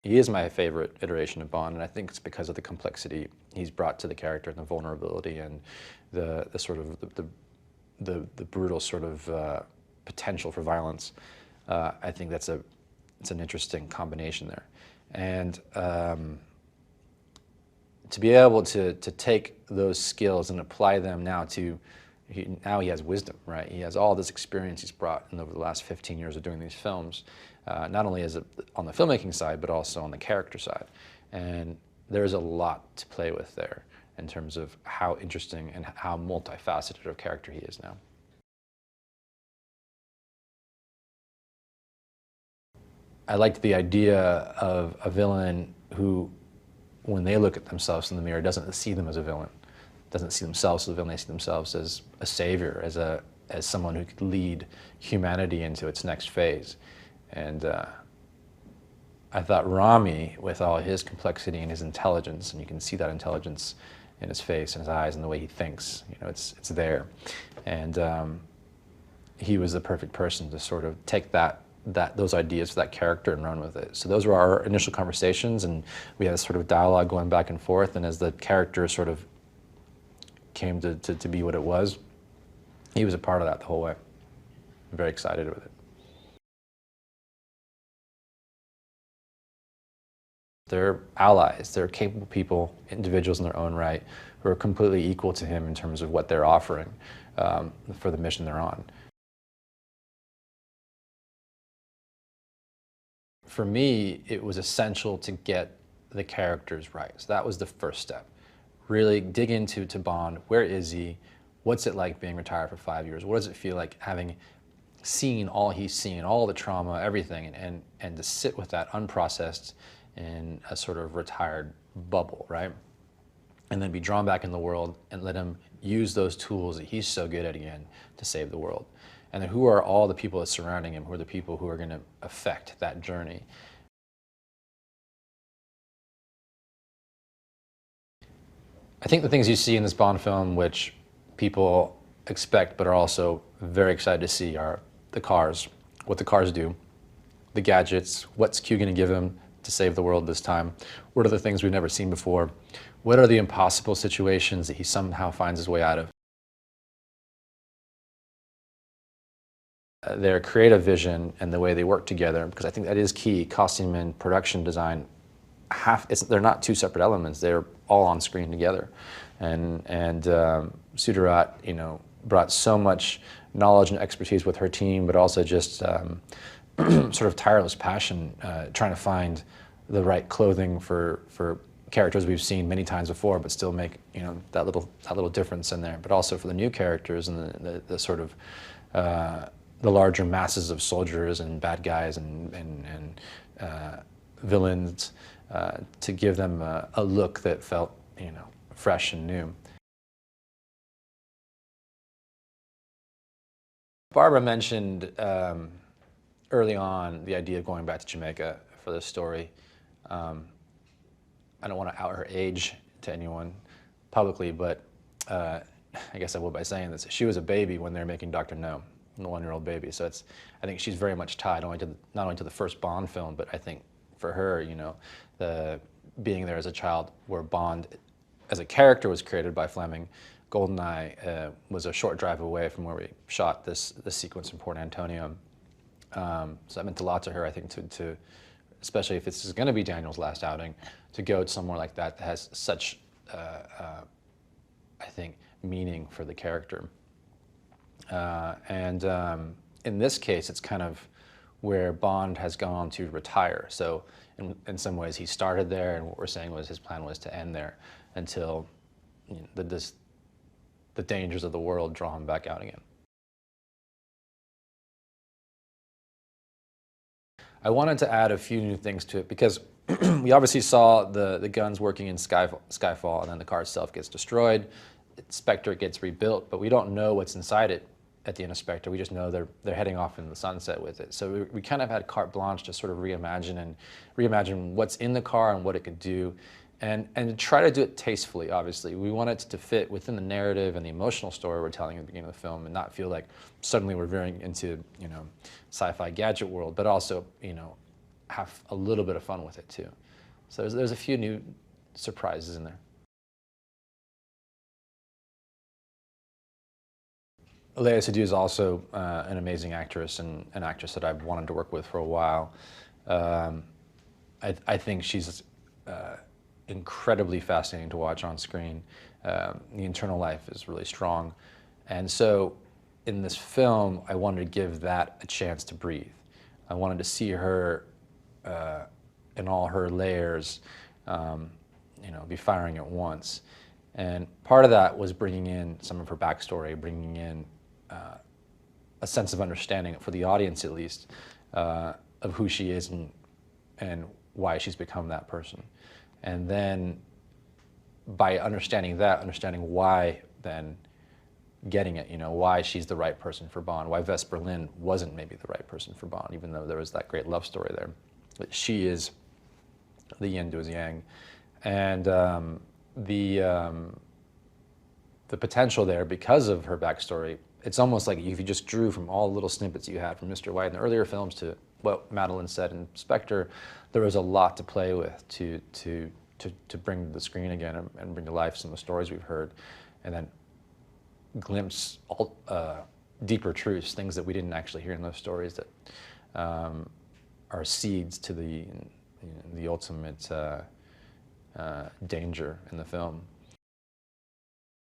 He is my favorite iteration of Bond, and I think it's because of the complexity he's brought to the character and the vulnerability and the sort of the brutal sort of potential for violence. I think it's an interesting combination there, and to be able to take those skills and apply them now to now he has wisdom, right? He has all this experience he's brought in over the last 15 years of doing these films, not only on the filmmaking side, but also on the character side. And there's a lot to play with there in terms of how interesting and how multifaceted of a character he is now. I liked the idea of a villain who, when they look at themselves in the mirror, doesn't see them as a villain, doesn't see themselves as a villain. They see themselves as a savior, as someone who could lead humanity into its next phase. And I thought Rami, with all his complexity and his intelligence, and you can see that intelligence in his face and his eyes and the way he thinks, you know, it's there. And he was the perfect person to sort of take those ideas for that character and run with it. So those were our initial conversations, and we had a sort of dialogue going back and forth, and as the character sort of came to be what it was, he was a part of that the whole way. I'm very excited with it. They're allies, they're capable people, individuals in their own right, who are completely equal to him in terms of what they're offering for the mission they're on. For me, it was essential to get the characters right. So that was the first step. Really dig into Bond. Where is he? What's it like being retired for 5 years? What does it feel like having seen all he's seen, all the trauma, everything, and to sit with that unprocessed in a sort of retired bubble, right? And then be drawn back in the world and let him use those tools that he's so good at again to save the world. And then who are all the people that surrounding him? Who are the people who are going to affect that journey? I think the things you see in this Bond film, which people expect but are also very excited to see, are the cars, what the cars do, the gadgets, what's Q going to give him to save the world this time, what are the things we've never seen before, what are the impossible situations that he somehow finds his way out of. Their creative vision and the way they work together, because I think that is key. Costume and production design, they're not two separate elements. They're all on screen together. And Sudarat, you know, brought so much knowledge and expertise with her team, but also just sort of tireless passion, trying to find the right clothing for characters we've seen many times before, but still make, you know, that little difference in there. But also for the new characters and the sort of the larger masses of soldiers and bad guys and villains, to give them a look that felt, you know, fresh and new. Barbara mentioned early on the idea of going back to Jamaica for this story. I don't want to out her age to anyone publicly, but I guess I will by saying this. She was a baby when they were making Dr. No, the 1-year-old baby. So I think she's very much tied not only to the first Bond film, but I think for her, you know, being there as a child where Bond as a character was created by Fleming, GoldenEye was a short drive away from where we shot this sequence in Port Antonio. So that meant a lot to her, I think, to especially if this is going to be Daniel's last outing, to go somewhere like that has such, I think, meaning for the character. In this case, it's kind of where Bond has gone to retire. So in some ways, he started there, and what we're saying was his plan was to end there until, you know, the dangers of the world draw him back out again. I wanted to add a few new things to it because we obviously saw the guns working in Skyfall, and then the car itself gets destroyed. Spectre gets rebuilt, but we don't know what's inside it at the end of Spectre. We just know they're heading off into the sunset with it. So we kind of had carte blanche to sort of reimagine what's in the car and what it could do, and try to do it tastefully. Obviously, we want it to fit within the narrative and the emotional story we're telling at the beginning of the film, and not feel like suddenly we're veering into, you know, sci-fi gadget world, but also, you know, have a little bit of fun with it too. So there's a few new surprises in there. Lea Seydoux is also an amazing actress and an actress that I've wanted to work with for a while. I think she's incredibly fascinating to watch on screen. The internal life is really strong. And so in this film, I wanted to give that a chance to breathe. I wanted to see her in all her layers, be firing at once. And part of that was bringing in some of her backstory, bringing in a sense of understanding, for the audience at least, of who she is and why she's become that person. And then by understanding that, understanding why, then getting it, why she's the right person for Bond, why Vess Berlin wasn't maybe the right person for Bond, even though there was that great love story there. But she is the yin to his yang. And the potential there, because of her backstory, it's almost like if you just drew from all the little snippets you had from Mr. White in the earlier films to what Madeline said in Spectre, there was a lot to play with to bring to the screen again and bring to life some of the stories we've heard, and then glimpse deeper truths, things that we didn't actually hear in those stories that are seeds to the ultimate danger in the film.